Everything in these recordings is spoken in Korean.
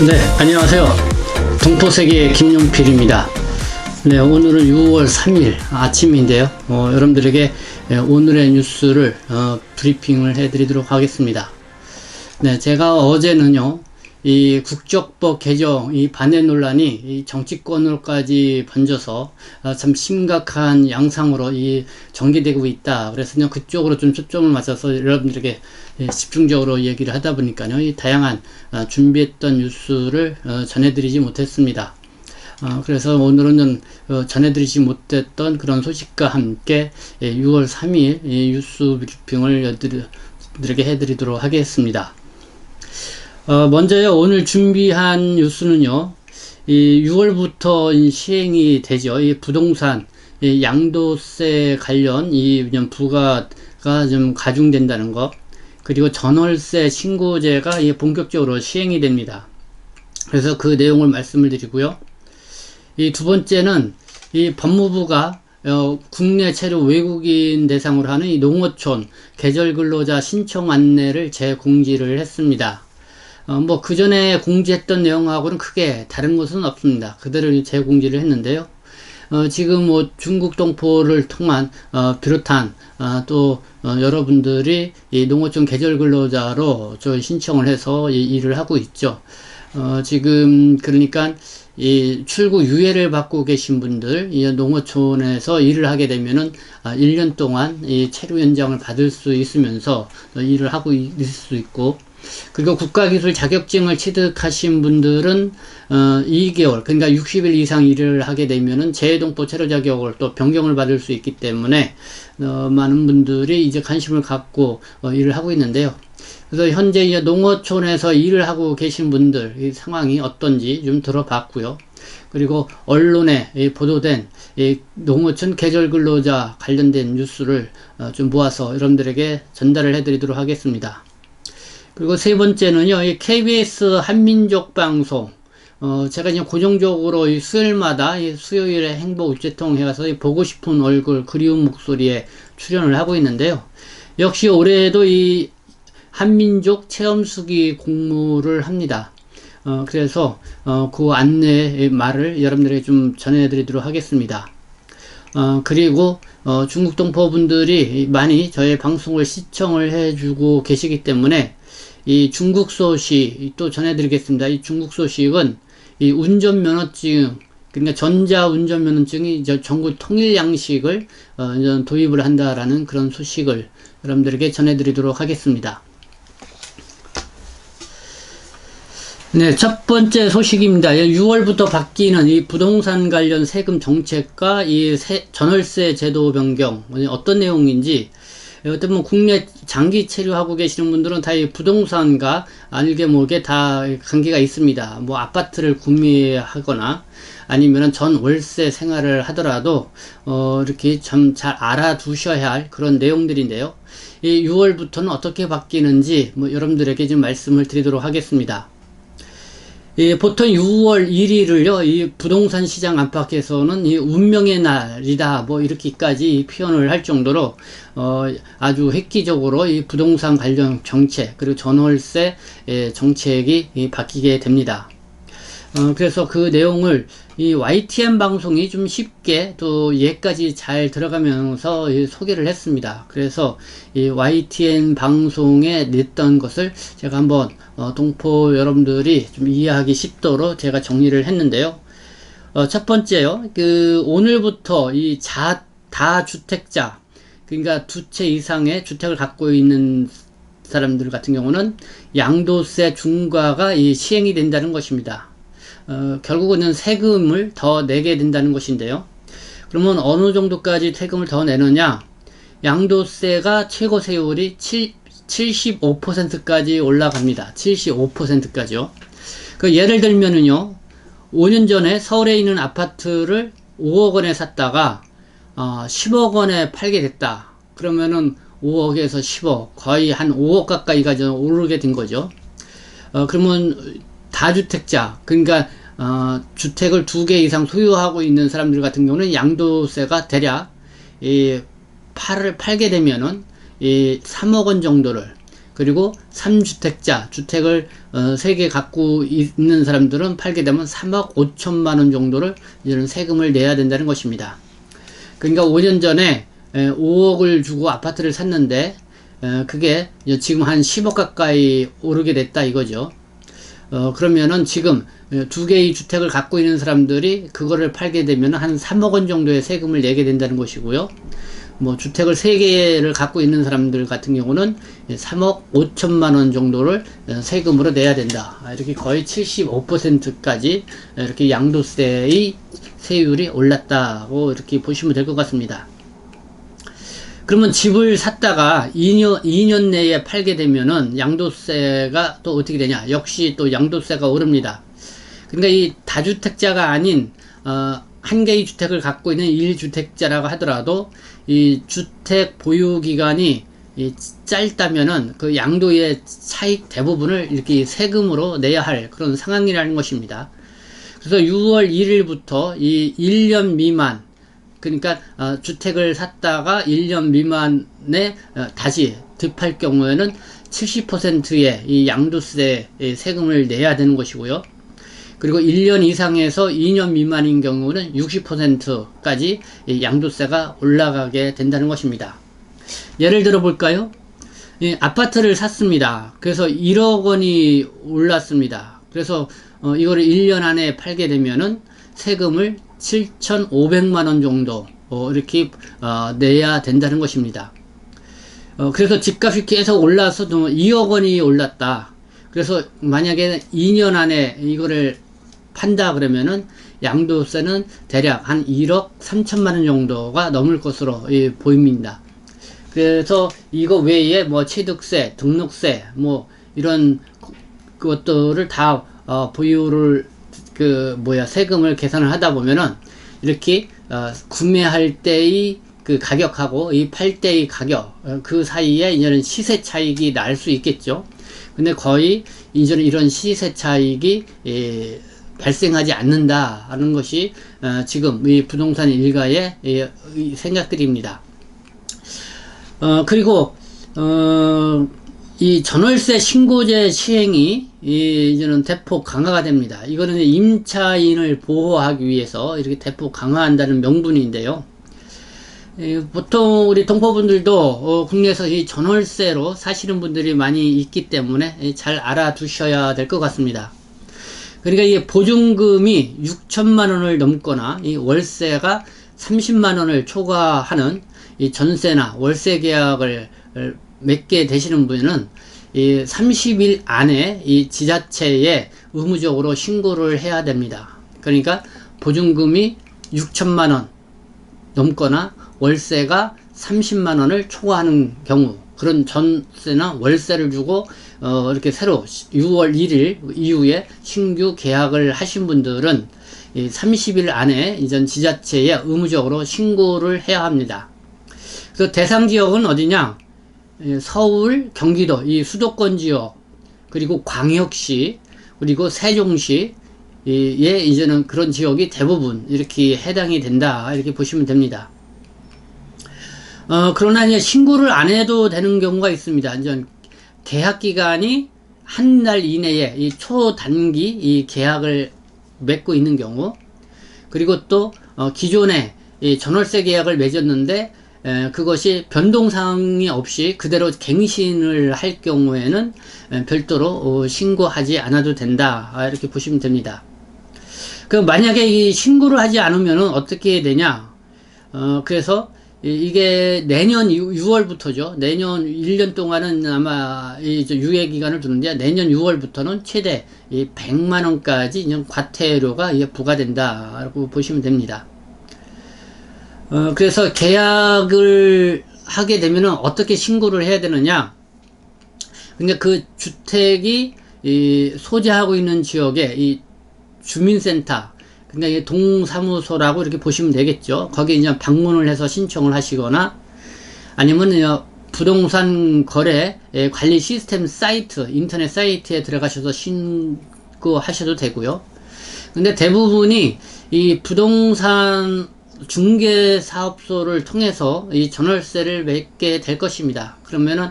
네, 안녕하세요. 동포세계의 김용필입니다. 네, 오늘은 6월 3일 아침인데요. 여러분들에게 오늘의 뉴스를 브리핑을 해드리도록 하겠습니다. 네, 제가 어제는요, 이 국적법 개정, 이 반대 논란이 이 정치권으로까지 번져서 참 심각한 양상으로 전개되고 있다. 그래서 그쪽으로 좀 초점을 맞춰서 여러분들에게 집중적으로 얘기를 하다 보니까요, 이 다양한 준비했던 뉴스를 전해드리지 못했습니다. 그래서 오늘은 전해드리지 못했던 그런 소식과 함께 6월 3일 뉴스 브리핑을 여러분들에게 해드리도록 하겠습니다. 먼저요, 오늘 준비한 뉴스는요, 이 6월부터 시행이 되죠. 이 부동산, 양도세 관련 부과가 좀 가중된다는 것, 그리고 전월세 신고제가 본격적으로 시행이 됩니다. 그래서 그 내용을 말씀을 드리고요. 이 두 번째는 이 법무부가 국내 체류 외국인 대상으로 하는 이 농어촌 계절 근로자 신청 안내를 재공지를 했습니다. 그 전에 공지했던 내용하고는 크게 다른 것은 없습니다. 그대로 재공지를 했는데요. 지금 중국 동포를 통한, 비롯한, 또, 여러분들이 이 농어촌 계절 근로자로 신청을 해서 일을 하고 있죠. 지금, 그러니까, 이 출구 유예를 받고 계신 분들, 이 농어촌에서 일을 하게 되면은, 1년 동안 이 체류 연장을 받을 수 있으면서 일을 하고 있을 수 있고, 그리고 국가기술 자격증을 취득하신 분들은 2개월, 그러니까 60일 이상 일을 하게 되면은 재동포 체류 자격을 또 변경을 받을 수 있기 때문에 많은 분들이 이제 관심을 갖고 일을 하고 있는데요. 그래서 현재 이제 농어촌에서 일을 하고 계신 분들 이 상황이 어떤지 좀 들어봤고요. 그리고 언론에 보도된 농어촌 계절 근로자 관련된 뉴스를 좀 모아서 여러분들에게 전달을 해드리도록 하겠습니다. 그리고 세 번째는요, 이 KBS 한민족 방송. 제가 이제 고정적으로 이 수요일마다 수요일에 행복 우체통 해가서 보고 싶은 얼굴, 그리운 목소리에 출연을 하고 있는데요. 역시 올해에도 이 한민족 체험수기 공모를 합니다. 그래서, 그 안내 말을 여러분들에게 좀 전해드리도록 하겠습니다. 그리고, 중국 동포분들이 많이 저의 방송을 시청을 해주고 계시기 때문에, 이 중국 소식 또 전해드리겠습니다. 이 중국 소식은 이 운전면허증, 그러니까 전자운전면허증이 전국 통일 양식을 도입을 한다라는 그런 소식을 여러분들에게 전해드리도록 하겠습니다. 네, 첫 번째 소식입니다. 6월부터 바뀌는 이 부동산 관련 세금 정책과 이 전월세 제도 변경, 어떤 내용인지, 어떤 국내 장기 체류하고 계시는 분들은 다 이 부동산과 알게 모르게 다 관계가 있습니다. 아파트를 구매하거나 아니면은 전 월세 생활을 하더라도 이렇게 참 잘 알아두셔야 할 그런 내용들인데요. 이 6월부터는 어떻게 바뀌는지 여러분들에게 좀 말씀을 드리도록 하겠습니다. 보통 6월 1일을요, 이 부동산 시장 안팎에서는 이 운명의 날이다, 이렇게까지 표현을 할 정도로, 아주 획기적으로 이 부동산 관련 정책, 그리고 전월세 정책이 바뀌게 됩니다. 그래서 그 내용을 이 YTN 방송이 좀 쉽게 또 얘까지 잘 들어가면서 소개를 했습니다. 그래서 이 YTN 방송에 냈던 것을 제가 한번 동포 여러분들이 좀 이해하기 쉽도록 제가 정리를 했는데요. 첫 번째요. 오늘부터 이 다주택자, 그러니까 두 채 이상의 주택을 갖고 있는 사람들 같은 경우는 양도세 중과가 시행이 된다는 것입니다. 결국은 세금을 더 내게 된다는 것인데요. 그러면 어느 정도까지 세금을 더 내느냐? 양도세가 최고 세율이 75%까지 올라갑니다. 75%까지요. 예를 들면은요, 5년 전에 서울에 있는 아파트를 5억 원에 샀다가 10억 원에 팔게 됐다. 그러면은 5억에서 10억, 거의 한 5억 가까이가 오르게 된 거죠. 그러면 다주택자, 그러니까 주택을 2개 이상 소유하고 있는 사람들 같은 경우는 양도세가 대략 팔게 되면은 3억 원 정도를, 그리고 3주택자, 주택을 3개 갖고 있는 사람들은 팔게 되면 3억 5천만 원 정도를 이제는 세금을 내야 된다는 것입니다. 그러니까 5년 전에 5억을 주고 아파트를 샀는데 그게 지금 한 10억 가까이 오르게 됐다 이거죠. 그러면은 지금 2개의 주택을 갖고 있는 사람들이 그거를 팔게 되면 한 3억 원 정도의 세금을 내게 된다는 것이고요. 뭐 주택을 3개를 갖고 있는 사람들 같은 경우는 3억 5천만 원 정도를 세금으로 내야 된다. 이렇게 거의 75%까지 이렇게 양도세의 세율이 올랐다고 이렇게 보시면 될 것 같습니다. 그러면 집을 샀다가 2년 내에 팔게 되면은 양도세가 또 어떻게 되냐? 역시 또 양도세가 오릅니다. 그러니까 이 다주택자가 아닌 한 개의 주택을 갖고 있는 1주택자라고 하더라도 이 주택 보유 기간이 짧다면은 그 양도의 차익 대부분을 이렇게 세금으로 내야 할 그런 상황이라는 것입니다. 그래서 6월 1일부터 이 1년 미만, 그러니까 주택을 샀다가 1년 미만에 다시 득할 경우에는 70%의 이 양도세 세금을 내야 되는 것이고요. 그리고 1년 이상에서 2년 미만인 경우는 60%까지 양도세가 올라가게 된다는 것입니다. 예를 들어 볼까요? 아파트를 샀습니다. 그래서 1억 원이 올랐습니다. 그래서 이거를 1년 안에 팔게 되면은 세금을 7,500만 원 정도 이렇게 내야 된다는 것입니다. 그래서 집값이 계속 올라서 2억 원이 올랐다. 그래서 만약에 2년 안에 이거를 판다 그러면은 양도세는 대략 한 1억 3천만 원 정도가 넘을 것으로 보입니다. 그래서 이거 외에 뭐 취득세, 등록세, 뭐 이런 것들을 다 보유를 세금을 계산을 하다 보면은 이렇게 구매할 때의 그 가격하고 이 팔 때의 가격 그 사이에 이제는 시세 차익이 날 수 있겠죠. 근데 거의 이제는 이런 시세 차익이 발생하지 않는다는 것이 지금 이 부동산 일가의 생각들입니다. 그리고 이 전월세 신고제 시행이 이제는 대폭 강화가 됩니다. 이거는 임차인을 보호하기 위해서 이렇게 대폭 강화한다는 명분인데요. 보통 우리 동포분들도 국내에서 이 전월세로 사시는 분들이 많이 있기 때문에 잘 알아두셔야 될 것 같습니다. 그러니까 이 보증금이 6천만 원을 넘거나 이 월세가 30만 원을 초과하는 이 전세나 월세 계약을 맺게 되시는 분은 이 30일 안에 이 지자체에 의무적으로 신고를 해야 됩니다. 그러니까 보증금이 6천만 원 넘거나 월세가 30만 원을 초과하는 경우, 그런 전세나 월세를 주고 이렇게 새로 6월 1일 이후에 신규 계약을 하신 분들은 이 30일 안에 이전 지자체에 의무적으로 신고를 해야 합니다. 그래서 대상 지역은 어디냐? 서울, 경기도 이 수도권 지역, 그리고 광역시, 그리고 세종시 에 이제는 그런 지역이 대부분 이렇게 해당이 된다, 이렇게 보시면 됩니다. 그러나 이제 신고를 안 해도 되는 경우가 있습니다. 이제 계약 기간이 한 달 이내에 이 초단기 이 계약을 맺고 있는 경우, 그리고 또 기존에 이 전월세 계약을 맺었는데 그것이 변동사항이 없이 그대로 갱신을 할 경우에는 별도로 신고하지 않아도 된다, 이렇게 보시면 됩니다. 만약에 이 신고를 하지 않으면 어떻게 되냐? 그래서 이게 내년 6월부터죠. 내년 1년 동안은 아마 유예 기간을 두는데, 내년 6월부터는 최대 100만 원까지 과태료가 부과된다라고 보시면 됩니다. 그래서 계약을 하게 되면은 어떻게 신고를 해야 되느냐? 그러니까 그 주택이 소재하고 있는 지역에 이 주민센터, 그러니까 동사무소라고 이렇게 보시면 되겠죠. 거기에 이제 방문을 해서 신청을 하시거나, 아니면 부동산 거래 관리 시스템 사이트, 인터넷 사이트에 들어가셔서 신고하셔도 되고요. 근데 대부분이 이 부동산 중개사업소를 통해서 이 전월세를 맺게 될 것입니다. 그러면은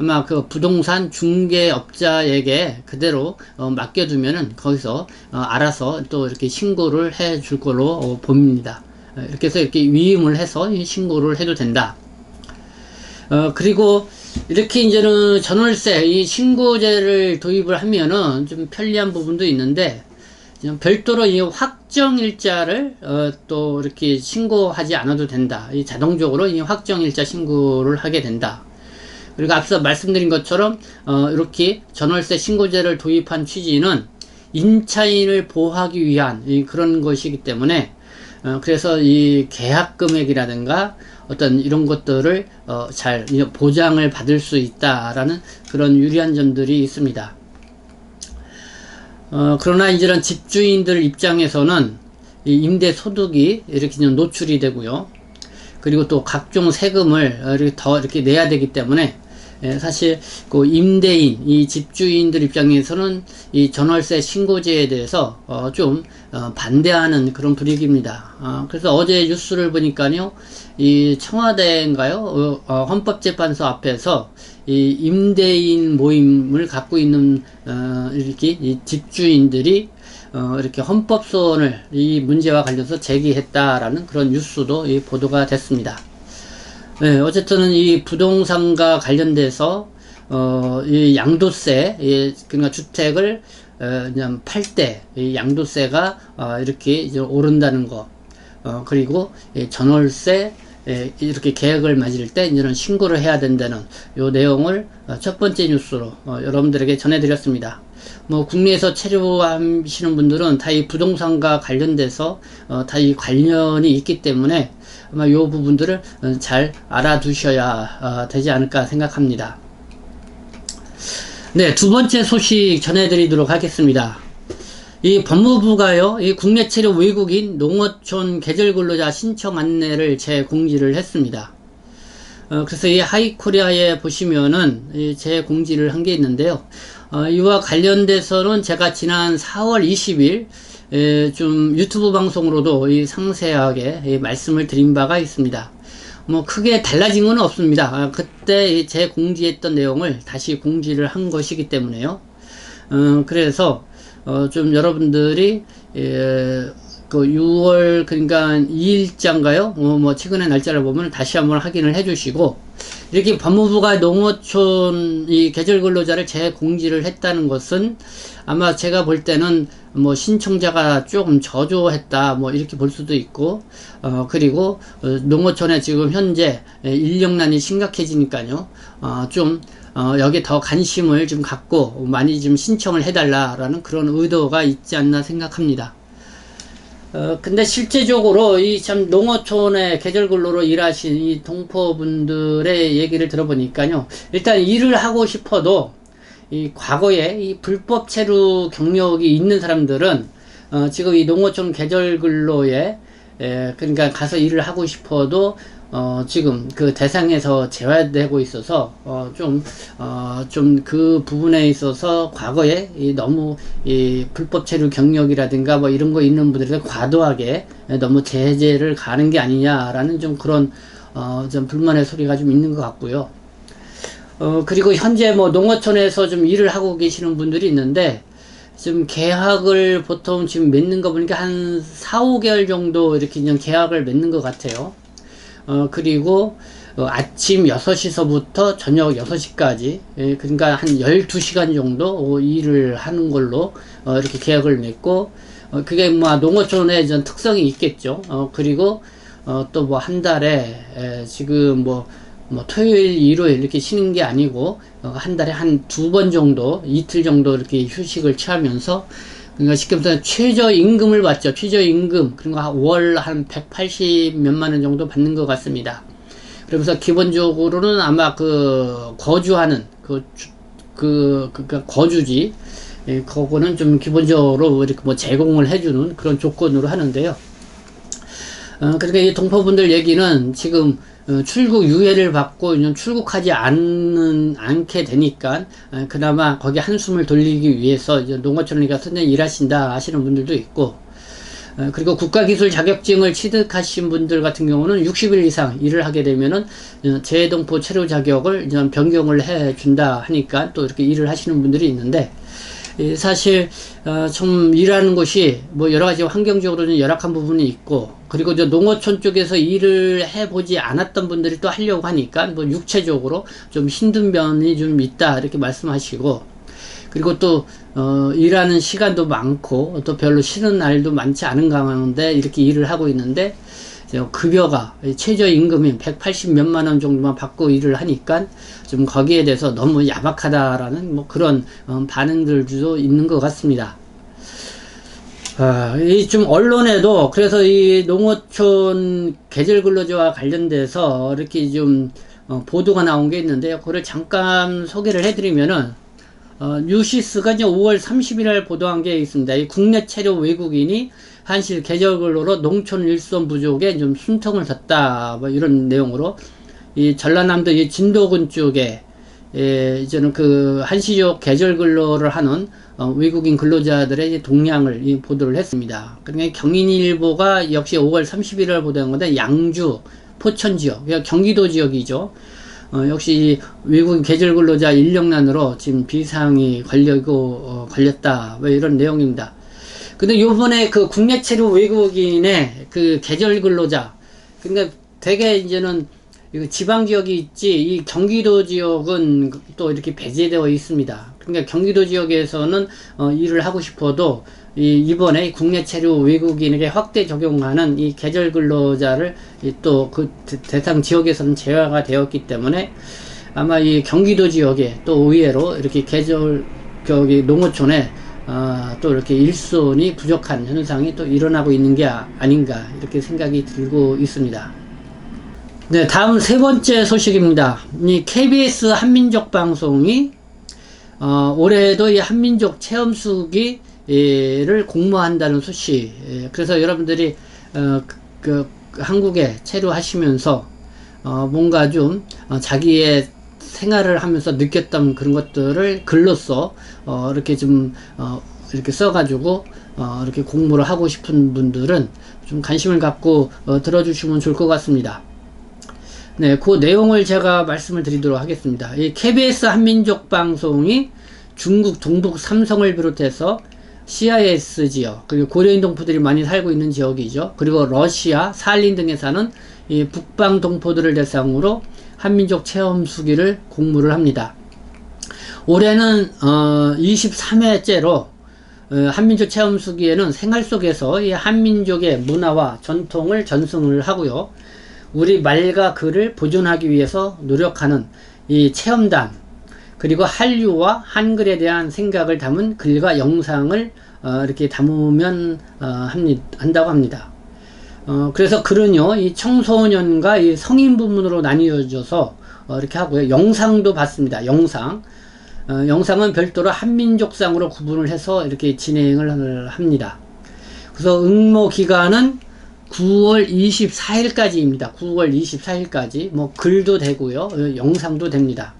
아마 그 부동산 중개업자에게 그대로 맡겨두면은 거기서 알아서 또 이렇게 신고를 해 줄 걸로 봅니다. 이렇게 해서 이렇게 위임을 해서 신고를 해도 된다. 그리고 이렇게 이제는 전월세 이 신고제를 도입을 하면은 좀 편리한 부분도 있는데, 별도로 이 확정일자를 또 이렇게 신고하지 않아도 된다. 이 자동적으로 이 확정일자 신고를 하게 된다. 그리고 앞서 말씀드린 것처럼 이렇게 전월세 신고제를 도입한 취지는 임차인을 보호하기 위한 그런 것이기 때문에, 그래서 이 계약 금액이라든가 어떤 이런 것들을 잘 보장을 받을 수 있다라는 그런 유리한 점들이 있습니다. 그러나 이제는 집주인들 입장에서는 이 임대 소득이 이렇게 노출이 되고요. 그리고 또 각종 세금을 이렇게 더 이렇게 내야 되기 때문에, 사실 그 임대인, 이 집주인들 입장에서는 이 전월세 신고제에 대해서 좀 반대하는 그런 분위기입니다. 그래서 어제 뉴스를 보니까요, 이 청와대인가요? 헌법재판소 앞에서 이 임대인 모임을 갖고 있는 이렇게 이 집주인들이 이렇게 헌법소원을 이 문제와 관련해서 제기했다라는 그런 뉴스도 보도가 됐습니다. 네, 어쨌든 이 부동산과 관련돼서 이 양도세, 그러니까 주택을 그냥 팔 때 이 양도세가 이렇게 이제 오른다는 거, 그리고 전월세 이렇게 계약을 맺을 때 이제는 신고를 해야 된다는 요 내용을 첫 번째 뉴스로 여러분들에게 전해드렸습니다. 뭐 국내에서 체류하시는 분들은 다 이 부동산과 관련돼서 다 이 관련이 있기 때문에 아마 이 부분들을 잘 알아두셔야 되지 않을까 생각합니다. 네, 두 번째 소식 전해드리도록 하겠습니다. 이 법무부가요, 이 국내 체류 외국인 농어촌 계절근로자 신청 안내를 재공지를 했습니다. 그래서 이 하이코리아에 보시면은 재공지를 한 게 있는데요. 이와 관련돼서는 제가 지난 4월 20일 좀 유튜브 방송으로도 상세하게 말씀을 드린 바가 있습니다. 뭐 크게 달라진 건 없습니다. 그때 재공지했던 내용을 다시 공지를 한 것이기 때문에요. 그래서 좀 여러분들이 그 6월 그러니까 2일자인가요? 뭐 최근의 날짜를 보면 다시 한번 확인을 해주시고, 이렇게 법무부가 농어촌 이 계절근로자를 재공지를 했다는 것은 아마 제가 볼 때는 뭐 신청자가 조금 저조했다 뭐 이렇게 볼 수도 있고, 그리고 농어촌에 지금 현재 인력난이 심각해지니까요, 좀 여기 더 관심을 좀 갖고 많이 좀 신청을 해달라라는 그런 의도가 있지 않나 생각합니다. 근데 실제적으로 이 참 농어촌에 계절근로로 일하신 이 동포분들의 얘기를 들어보니까요, 일단 일을 하고 싶어도 이 과거에 이 불법 체류 경력이 있는 사람들은 지금 이 농어촌 계절근로에 그러니까 가서 일을 하고 싶어도 지금 그 대상에서 제외되고 있어서 좀 그 부분에 있어서 과거에 너무 이 불법 체류 경력이라든가 뭐 이런 거 있는 분들에게 과도하게 너무 제재를 가는 게 아니냐라는 좀 그런 좀 불만의 소리가 좀 있는 것 같고요. 그리고 현재 뭐 농어촌에서 좀 일을 하고 계시는 분들이 있는데, 지금 계약을 보통 지금 맺는 거 보니까 한 4, 5개월 정도 이렇게 그냥 계약을 맺는 것 같아요. 그리고 아침 6시서부터 저녁 6시까지, 그러니까 한 12시간 정도 일을 하는 걸로 이렇게 계약을 맺고, 그게 뭐 농어촌의 전 특성이 있겠죠. 그리고 또 뭐 한 달에 지금 뭐 토요일, 일요일 이렇게 쉬는 게 아니고 한 달에 한 2번 정도, 이틀 정도 이렇게 휴식을 취하면서, 그러니까 쉽게 말해서 최저임금을 받죠. 최저임금. 그리고 월 한 180 몇만 원 정도 받는 것 같습니다. 그러면서 기본적으로는 아마 그 거주하는 거주지, 그거는 좀 기본적으로 이렇게 뭐 제공을 해주는 그런 조건으로 하는데요. 그러니까 이 동포분들 얘기는 지금 출국 유예를 받고 출국하지 않게 되니까 그나마 거기 한숨을 돌리기 위해서 이제 농어촌에 가서 일하신다 하시는 분들도 있고, 그리고 국가기술 자격증을 취득하신 분들 같은 경우는 60일 이상 일을 하게 되면은 재동포 체류 자격을 변경을 해 준다 하니까 또 이렇게 일을 하시는 분들이 있는데, 사실 좀 일하는 곳이 뭐 여러 가지 환경적으로는 열악한 부분이 있고, 그리고 저 농어촌 쪽에서 일을 해보지 않았던 분들이 또 하려고 하니까 뭐 육체적으로 좀 힘든 면이 좀 있다 이렇게 말씀하시고, 그리고 또 일하는 시간도 많고 또 별로 쉬는 날도 많지 않은 가운데 이렇게 일을 하고 있는데, 급여가 최저임금인 180 몇만 원 정도만 받고 일을 하니까 좀 거기에 대해서 너무 야박하다라는 뭐 그런 반응들도 있는 것 같습니다. 이 좀 언론에도 그래서 이 농어촌 계절 근로자와 관련돼서 이렇게 좀 보도가 나온 게 있는데요. 그걸 잠깐 소개를 해드리면은, 뉴시스가 이제 5월 30일 보도한 게 있습니다. 이 국내 체류 외국인이 한실 계절 근로로 농촌 일손 부족에 좀 숨통을 텄다, 뭐 이런 내용으로 이 전라남도 이 진도군 쪽에 이제는 그 한시족 계절 근로를 하는 외국인 근로자들의 동향을 보도를 했습니다. 그러니까 경인일보가 역시 5월 31일 보도한 건데, 양주, 포천 지역, 경기도 지역이죠. 역시 외국인 계절 근로자 인력난으로 지금 비상이 걸렸다, 뭐 이런 내용입니다. 근데 요번에 그 국내 체류 외국인의 그 계절 근로자, 그러니까 대개 이제는 지방 지역이 있지, 이 경기도 지역은 또 이렇게 배제되어 있습니다. 그러니까 경기도 지역에서는 일을 하고 싶어도 이번에 국내 체류 외국인에게 확대 적용하는 이 계절 근로자를 또 그 대상 지역에서는 제외가 되었기 때문에, 아마 이 경기도 지역에 또 의외로 이렇게 농어촌에 또 이렇게 일손이 부족한 현상이 또 일어나고 있는 게 아닌가 이렇게 생각이 들고 있습니다. 네, 다음 세 번째 소식입니다. 이 KBS 한민족 방송이 올해도 이 한민족 체험수기를 공모한다는 소식. 그래서 여러분들이 한국에 체류하시면서 뭔가 좀 자기의 생활을 하면서 느꼈던 그런 것들을 글로써 이렇게 좀 이렇게 써가지고 이렇게 공모를 하고 싶은 분들은 좀 관심을 갖고 들어주시면 좋을 것 같습니다. 네, 그 내용을 제가 말씀을 드리도록 하겠습니다. 이 KBS 한민족 방송이 중국 동북 삼성을 비롯해서 CIS 지역, 그리고 고려인 동포들이 많이 살고 있는 지역이죠. 그리고 러시아, 살린 등에 사는 이 북방 동포들을 대상으로 한민족 체험 수기를 공모를 합니다. 올해는 23회째로 한민족 체험 수기에는 생활 속에서 이 한민족의 문화와 전통을 전승을 하고요. 우리 말과 글을 보존하기 위해서 노력하는 이 체험단, 그리고 한류와 한글에 대한 생각을 담은 글과 영상을 이렇게 담으면 한다고 합니다. 그래서 글은요, 이 청소년과 이 성인 부문으로 나뉘어져서 이렇게 하고요. 영상도 받습니다. 영상은 별도로 한민족상으로 구분을 해서 이렇게 진행을 합니다. 그래서 응모 기간은 9월 24일까지입니다. 9월 24일까지. 뭐 글도 되고요, 영상도 됩니다.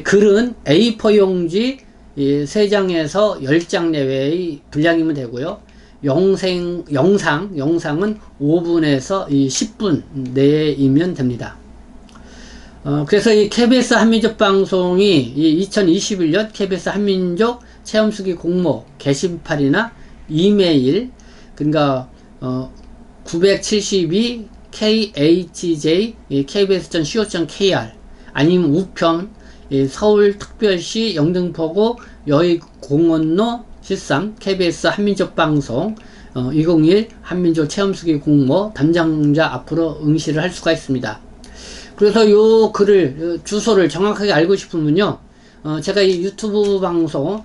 글은 A4 용지 3장에서 10장 내외의 분량이면 되고요. 영상은 5분에서 10분 내이면 됩니다. 그래서 이 KBS 한민족 방송이 이 2021년 KBS 한민족 체험수기 공모 게시판이나 이메일, 그러니까 972 KHJ kbs.co.kr 아니면 우편 서울특별시 영등포구 여의공원로 13 KBS 한민족 방송 201 한민족 체험수기 공모 담당자 앞으로 응시를 할 수가 있습니다. 그래서 요 글을 주소를 정확하게 알고 싶으면요, 제가 이 유튜브 방송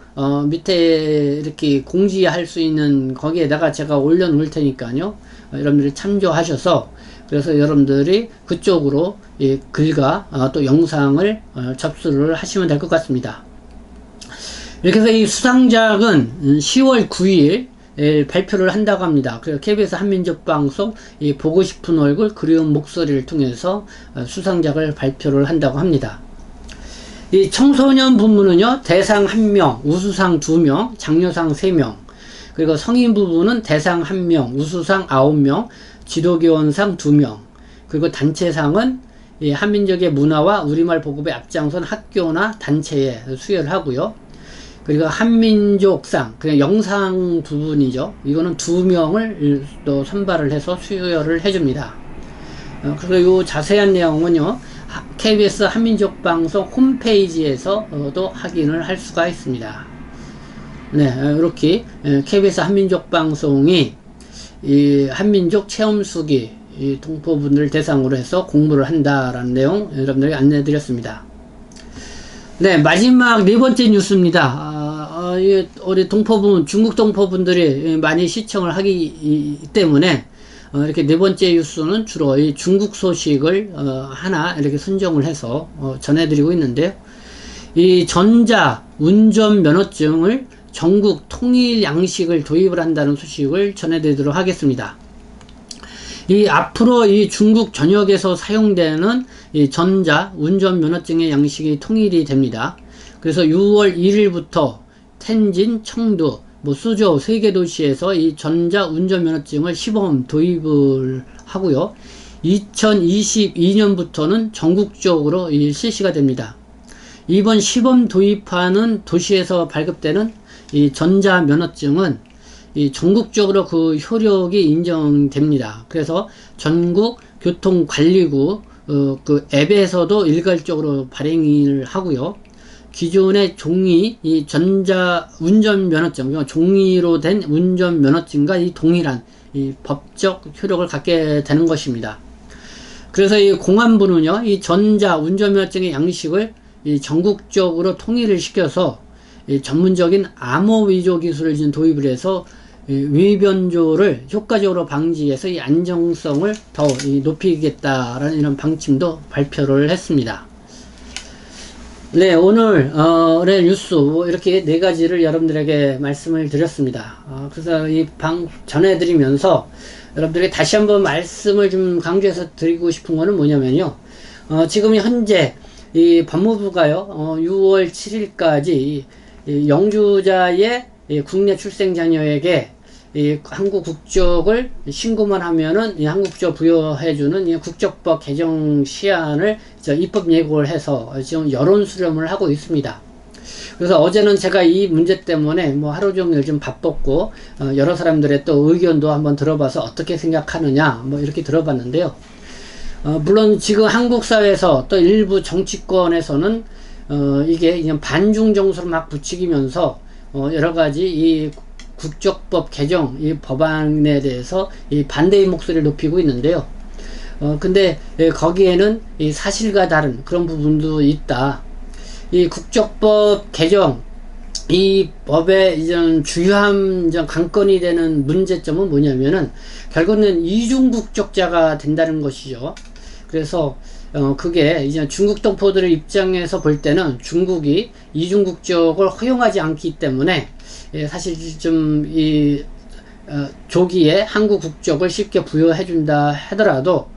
밑에 이렇게 공지할 수 있는 거기에다가 제가 올려놓을 테니까요, 여러분들이 참조하셔서, 그래서 여러분들이 그쪽으로 글과 또 영상을 접수를 하시면 될 것 같습니다. 이렇게 해서 이 수상작은 10월 9일 발표를 한다고 합니다. 그래서 KBS 한민족 방송 보고 싶은 얼굴 그리운 목소리를 통해서 수상작을 발표를 한다고 합니다. 이 청소년 부문은요, 대상 1명, 우수상 2명, 장려상 3명, 그리고 성인 부부는 대상 1명, 우수상 9명, 지도교원상 2명, 그리고 단체상은 이 한민족의 문화와 우리말 보급에 앞장선 학교나 단체에 수여를 하고요. 그리고 한민족상, 그냥 영상 부분이죠. 이거는 2명을 또 선발을 해서 수여를 해줍니다. 그리고 이 자세한 내용은요, KBS 한민족방송 홈페이지에서도 확인을 할 수가 있습니다. 네, 이렇게 KBS 한민족방송이 이 한민족 체험수기 이 동포분들을 대상으로 해서 공부를 한다라는 내용 여러분들에게 안내해 드렸습니다. 네, 마지막 4번째 뉴스입니다. 우리 동포분, 중국 동포분들이 많이 시청을 하기 때문에 이렇게 4번째 뉴스는 주로 이 중국 소식을 하나 이렇게 선정을 해서 전해드리고 있는데요. 이 전자 운전 면허증을 전국 통일 양식을 도입을 한다는 소식을 전해드리도록 하겠습니다. 이 앞으로 이 중국 전역에서 사용되는 이 전자 운전 면허증의 양식이 통일이 됩니다. 그래서 6월 1일부터 텐진, 청두, 수조 3개 도시에서 이 전자 운전 면허증을 시범 도입을 하고요. 2022년부터는 전국적으로 실시가 됩니다. 이번 시범 도입하는 도시에서 발급되는 이 전자 면허증은 이 전국적으로 그 효력이 인정됩니다. 그래서 전국 교통관리구 그 앱에서도 일괄적으로 발행을 하고요. 기존의 종이 이 전자 운전 면허증, 종이로 된 운전 면허증과 이 동일한 이 법적 효력을 갖게 되는 것입니다. 그래서 이 공안부는요, 이 전자 운전 면허증의 양식을 이 전국적으로 통일을 시켜서 이 전문적인 암호 위조 기술을 지금 도입을 해서 위변조를 효과적으로 방지해서 이 안정성을 더 높이겠다라는 이런 방침도 발표를 했습니다. 네, 오늘의 뉴스 이렇게 4가지를 여러분들에게 말씀을 드렸습니다. 그래서 이 전해드리면서 여러분들에게 다시 한번 말씀을 좀 강조해서 드리고 싶은 거는 뭐냐면요. 지금 현재 이 법무부가요, 6월 7일까지 영주자의 국내 출생 자녀에게 이 한국 국적을 신고만 하면은 이 한국 국적 부여해주는 이 국적법 개정 시안을 입법 예고를 해서 지금 여론 수렴을 하고 있습니다. 그래서 어제는 제가 이 문제 때문에 하루 종일 좀 바빴고 여러 사람들의 또 의견도 한번 들어봐서 어떻게 생각하느냐 이렇게 들어봤는데요. 물론 지금 한국 사회에서 또 일부 정치권에서는 이게 그냥 반중 정서를 막 부추기면서 여러 가지 이 국적법 개정 이 법안에 대해서 이 반대의 목소리를 높이고 있는데요. 근데 거기에는 이 사실과 다른 그런 부분도 있다. 이 국적법 개정 이 법의 이전 주요한 이전 관건이 되는 문제점은 뭐냐면은 결국은 이중 국적자가 된다는 것이죠. 그래서 그게 이제 중국 동포들의 입장에서 볼 때는 중국이 이중 국적을 허용하지 않기 때문에 사실 좀 조기에 한국 국적을 쉽게 부여해 준다 하더라도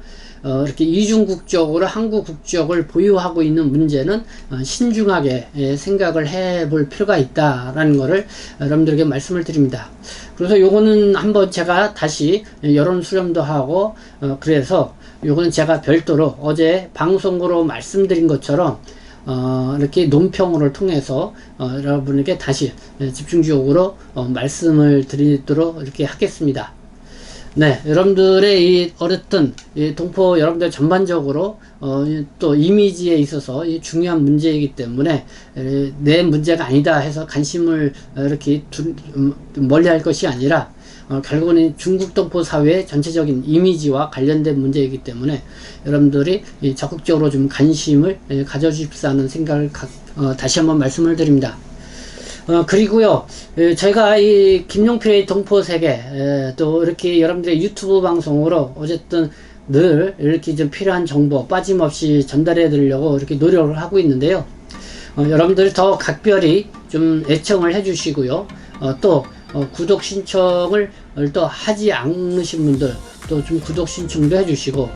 이렇게 이중 국적으로 한국 국적을 보유하고 있는 문제는 신중하게 생각을 해 볼 필요가 있다라는 거를 여러분들에게 말씀을 드립니다. 그래서 요거는 한번 제가 다시 여론 수렴도 하고 그래서 요거는 제가 별도로 어제 방송으로 말씀드린 것처럼 이렇게 논평을 통해서 여러분에게 다시 집중적으로 말씀을 드리도록 이렇게 하겠습니다. 네, 여러분들의 이 어쨌든 이 동포 여러분들 전반적으로 또 이미지에 있어서 이 중요한 문제이기 때문에 내 문제가 아니다 해서 관심을 이렇게 멀리할 것이 아니라 결국은 중국 동포 사회의 전체적인 이미지와 관련된 문제이기 때문에 여러분들이 적극적으로 좀 관심을 가져주십사 하는 생각을 다시 한번 말씀을 드립니다. 그리고요, 제가 이 김용필의 동포세계 또 이렇게 여러분들의 유튜브 방송으로 어쨌든 늘 이렇게 좀 필요한 정보 빠짐없이 전달해 드리려고 이렇게 노력을 하고 있는데요. 여러분들이 더 각별히 좀 애청을 해 주시고요. 또 구독 신청을 또 하지 않으신 분들 또 좀 구독 신청도 해 주시고,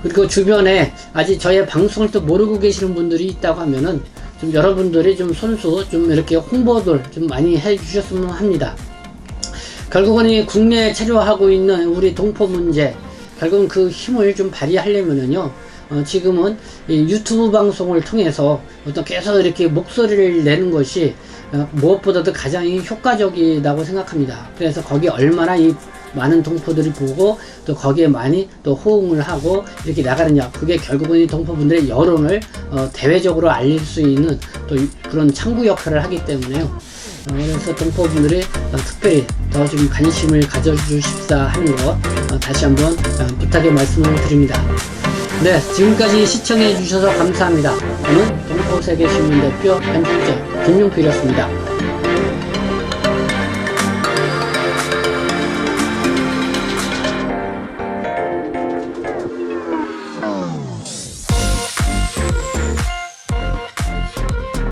그리고 주변에 아직 저의 방송을 또 모르고 계시는 분들이 있다고 하면은 좀 여러분들이 좀 손수 좀 이렇게 홍보들 좀 많이 해 주셨으면 합니다. 결국은 이 국내에 체류하고 있는 우리 동포 문제, 결국은 그 힘을 좀 발휘하려면은요, 지금은 이 유튜브 방송을 통해서 어떤 계속 이렇게 목소리를 내는 것이 무엇보다도 가장 효과적이라고 생각합니다. 그래서 거기 얼마나 이 많은 동포들이 보고 또 거기에 많이 또 호응을 하고 이렇게 나가느냐, 그게 결국은 이 동포분들의 여론을 대외적으로 알릴 수 있는 또 그런 창구 역할을 하기 때문에요. 그래서 동포분들이 특별히 더 좀 관심을 가져주십사 하는 것 다시 한번 부탁의 말씀을 드립니다. 네, 지금까지 시청해 주셔서 감사합니다. 저는 동포세계신문 대표 편집자 김용필이었습니다.